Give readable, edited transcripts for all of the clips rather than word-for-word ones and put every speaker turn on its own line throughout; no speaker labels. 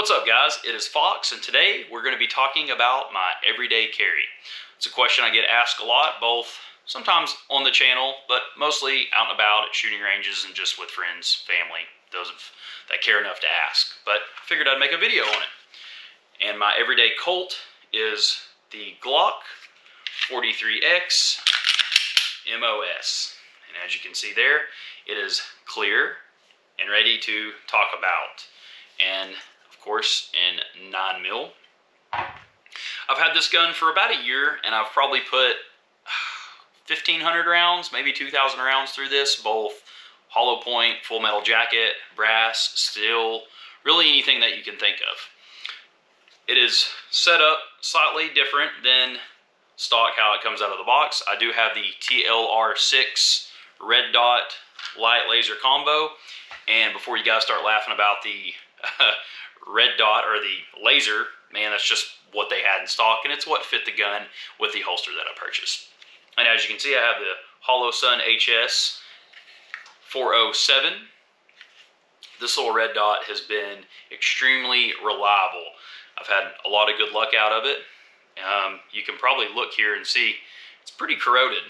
What's up, guys? It is Fox, and today we're going to be talking about my everyday carry. It's a question I get asked a lot, both sometimes on the channel, but mostly out and about at shooting ranges and just with friends, family, that care enough to ask. But I figured I'd make a video on it. And my everyday Colt is the Glock 43X MOS. And as you can see there, it is clear and ready to talk about. And of course in 9mm. I've had this gun for about a year, and I've probably put 1,500 rounds, maybe 2,000 rounds through this, both hollow point, full metal jacket, brass, steel, really anything that you can think of. It is set up slightly different than stock how it comes out of the box. I do have the TLR6 red dot light laser combo, and before you guys start laughing about the red dot or the laser, man, that's just what they had in stock, and it's what fit the gun with the holster that I purchased. And as you can see, I have the Hollow Sun HS 407. This little red dot has been extremely reliable. I've had a lot of good luck out of it. You can probably look here and see it's pretty corroded.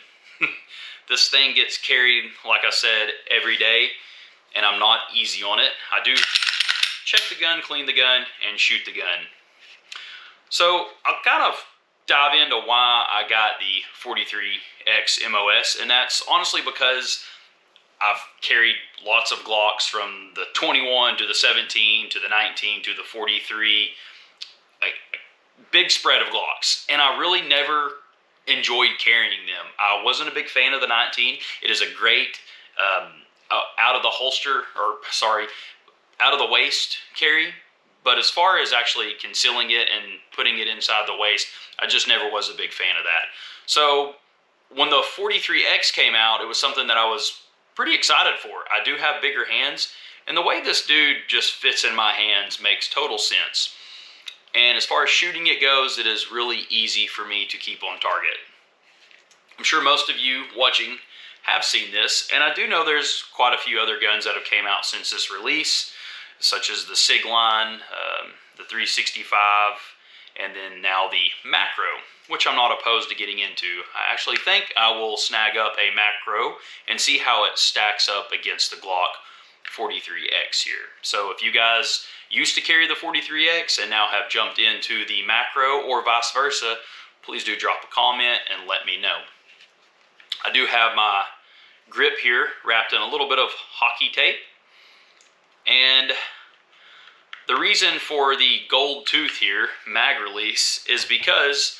This thing gets carried, like I said, every day, and I'm not easy on it. I do check the gun, clean the gun, and shoot the gun. So I'll kind of dive into why I got the 43X MOS, and that's honestly because I've carried lots of Glocks from the 21 to the 17 to the 19 to the 43, a big spread of Glocks, and I really never enjoyed carrying them. I wasn't a big fan of the 19. It is a great out of the holster, or sorry, out of the waist carry, but as far as actually concealing it and putting it inside the waist, I just never was a big fan of that. So when the 43X came out, it was something that I was pretty excited for. I do have bigger hands, and the way this dude just fits in my hands makes total sense. And as far as shooting it goes, it is really easy for me to keep on target. I'm sure most of you watching have seen this, and I do know there's quite a few other guns that have came out since this release, such as the SIG line, the 365, and then now the macro, which I'm not opposed to getting into. I actually think I will snag up a macro and see how it stacks up against the Glock 43X here. So if you guys used to carry the 43X and now have jumped into the macro or vice versa, please do drop a comment and let me know. I do have my grip here wrapped in a little bit of hockey tape, and the reason for the gold tooth here, mag release, is because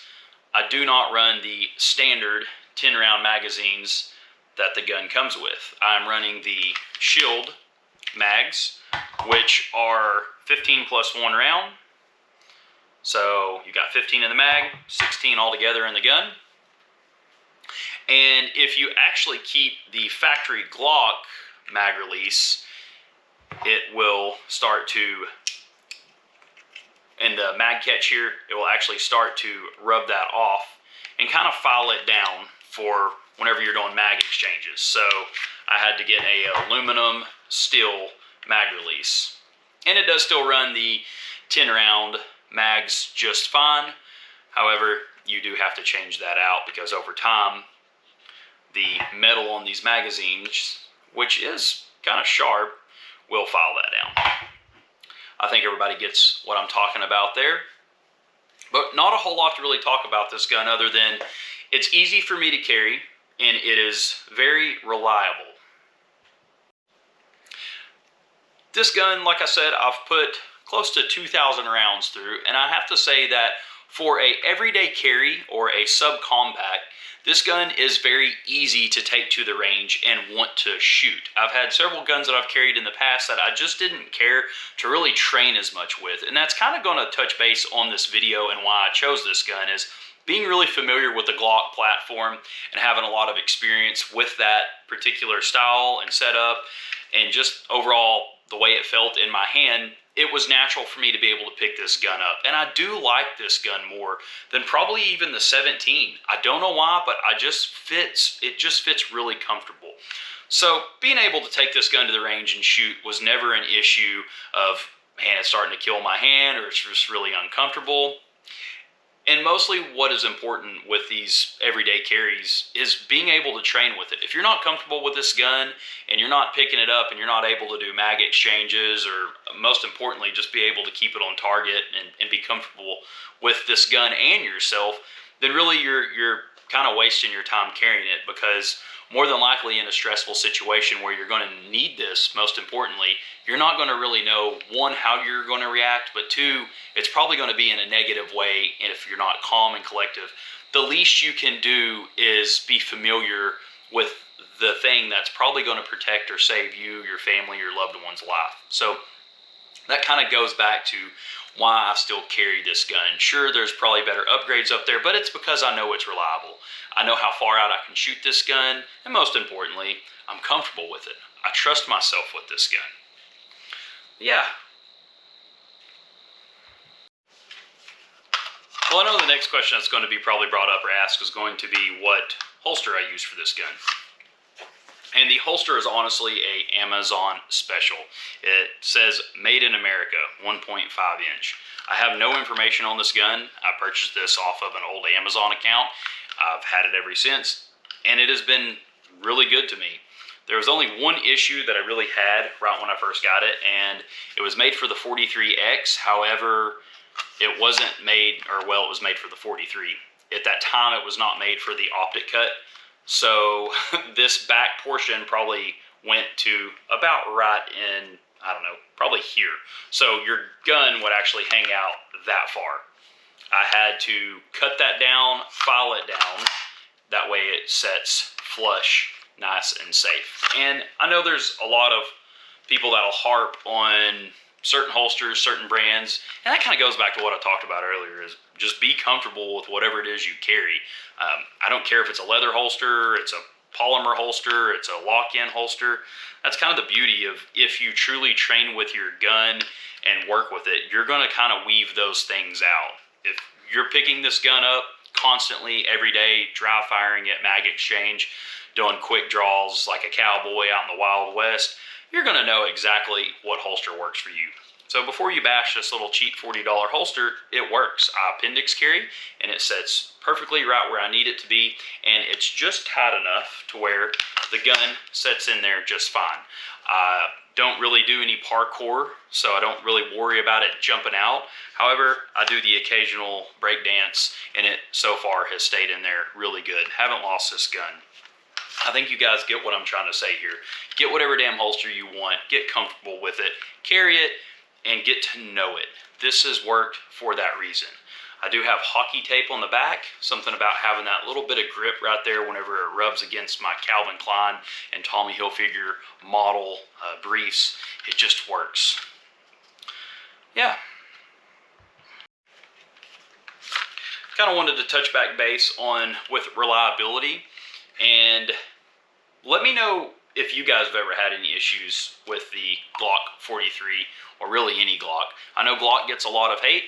I do not run the standard 10-round magazines that the gun comes with. I'm running the Shield mags, which are 15 plus 1 round. So you got 15 in the mag, 16 altogether in the gun. And if you actually keep the factory Glock mag release, it will start to, in the mag catch here, it will actually start to rub that off and kind of file it down for whenever you're doing mag exchanges. So I had to get a aluminum steel mag release. And it does still run the 10-round mags just fine. However, you do have to change that out because over time, the metal on these magazines, which is kind of sharp, will file that down. I think everybody gets what I'm talking about there. But not a whole lot to really talk about this gun other than it's easy for me to carry and it is very reliable. This gun, like I said, I've put close to 2,000 rounds through, and I have to say that for a everyday carry or a subcompact, this gun is very easy to take to the range and want to shoot. I've had several guns that I've carried in the past that I just didn't care to really train as much with, and that's kind of going to touch base on this video and why I chose this gun, is being really familiar with the Glock platform and having a lot of experience with that particular style and setup, and just overall the way it felt in my hand. It was natural for me to be able to pick this gun up. And I do like this gun more than probably even the 17. I don't know why, but it just fits really comfortable. So being able to take this gun to the range and shoot was never an issue of man, it's starting to kill my hand, or it's just really uncomfortable. And mostly what is important with these everyday carries is being able to train with it. If you're not comfortable with this gun and you're not picking it up and you're not able to do mag exchanges, or most importantly, just be able to keep it on target and be comfortable with this gun and yourself, then really you're kind of wasting your time carrying it, because more than likely in a stressful situation where you're going to need this, most importantly, you're not going to really know, one, how you're going to react, but two, it's probably going to be in a negative way. And if you're not calm and collective, the least you can do is be familiar with the thing that's probably going to protect or save you, your family, your loved one's life. So that kind of goes back to why I still carry this gun. Sure, there's probably better upgrades up there, but it's because I know it's reliable. I know how far out I can shoot this gun, and most importantly, I'm comfortable with it. I trust myself with this gun. Yeah. Well, I know the next question that's going to be probably brought up or asked is going to be what holster I use for this gun. And the holster is honestly a Amazon special. It says Made in America, 1.5 inch. I have no information on this gun. I purchased this off of an old Amazon account. I've had it ever since, and it has been really good to me. There was only one issue that I really had right when I first got it, and it was made for the 43X. However, it wasn't made, or well, it was made for the 43. At that time, it was not made for the optic cut. So this back portion probably went to about right in, I don't know, probably here. So your gun would actually hang out that far. I had to cut that down, file it down. That way it sets flush, nice and safe. And I know there's a lot of people that'll harp on certain holsters, certain brands, and that kind of goes back to what I talked about earlier, is just be comfortable with whatever it is you carry. I don't care if it's a leather holster, it's a polymer holster, it's a lock-in holster. That's kind of the beauty of, if you truly train with your gun and work with it, you're going to kind of weave those things out. If you're picking this gun up constantly, every day, dry firing it, mag exchange, doing quick draws like a cowboy out in the Wild West, you're going to know exactly what holster works for you. So before you bash this little cheap $40 holster, it works. I Appendix carry, and it sits perfectly right where I need it to be, and it's just tight enough to where the gun sits in there just fine. I don't really do any parkour, so I don't really worry about it jumping out. However, I do the occasional break dance, and it so far has stayed in there really good. Haven't lost this gun. I think you guys get what I'm trying to say here. Get whatever damn holster you want, get comfortable with it, carry it, and get to know it. This has worked for that reason. I do have hockey tape on the back, something about having that little bit of grip right there whenever it rubs against my Calvin Klein and Tommy Hilfiger model briefs. It just works. Yeah. Kind of wanted to touch back base on with reliability, and let me know if you guys have ever had any issues with the Glock 43, or really any Glock. I know Glock gets a lot of hate.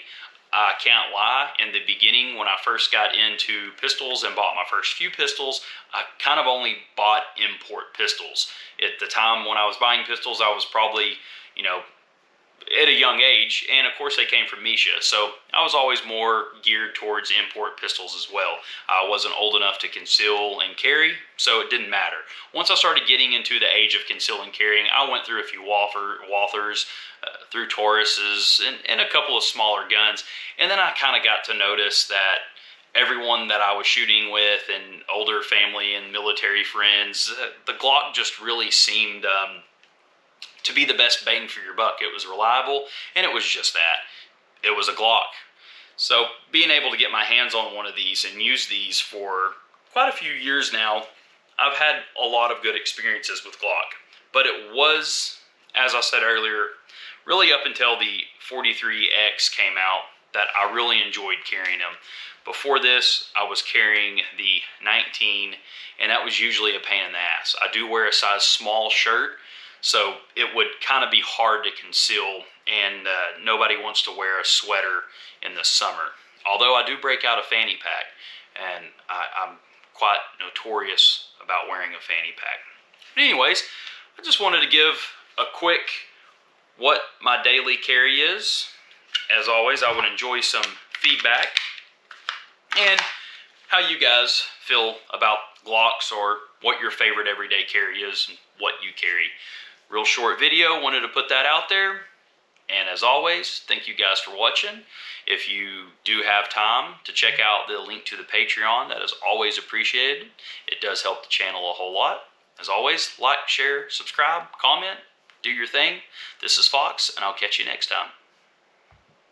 I can't lie. In the beginning, when I first got into pistols and bought my first few pistols, I kind of only bought import pistols. At the time when I was buying pistols, I was probably, you know, at a young age, and of course they came from Misha, so I was always more geared towards import pistols as well. I wasn't old enough to conceal and carry, so it didn't matter. Once I started getting into the age of conceal and carrying, I went through a few Walthers, through Tauruses, and a couple of smaller guns, and then I kind of got to notice that everyone that I was shooting with, and older family and military friends, the Glock just really seemed to be the best bang for your buck. It was reliable, and it was just that. It was a Glock. So being able to get my hands on one of these and use these for quite a few years now, I've had a lot of good experiences with Glock. But it was, as I said earlier, really up until the 43X came out that I really enjoyed carrying them. Before this, I was carrying the 19, and that was usually a pain in the ass. I do wear a size small shirt, so it would kind of be hard to conceal, and nobody wants to wear a sweater in the summer. Although I do break out a fanny pack, and I'm quite notorious about wearing a fanny pack. But anyways, I just wanted to give a quick what my daily carry is. As always, I would enjoy some feedback and how you guys feel about Glocks, or what your favorite everyday carry is and what you carry. Real short video, wanted to put that out there. And as always, thank you guys for watching. If you do have time to check out the link to the Patreon, that is always appreciated. It does help the channel a whole lot. As always, like, share, subscribe, comment, do your thing. This is Fox, and I'll catch you next time.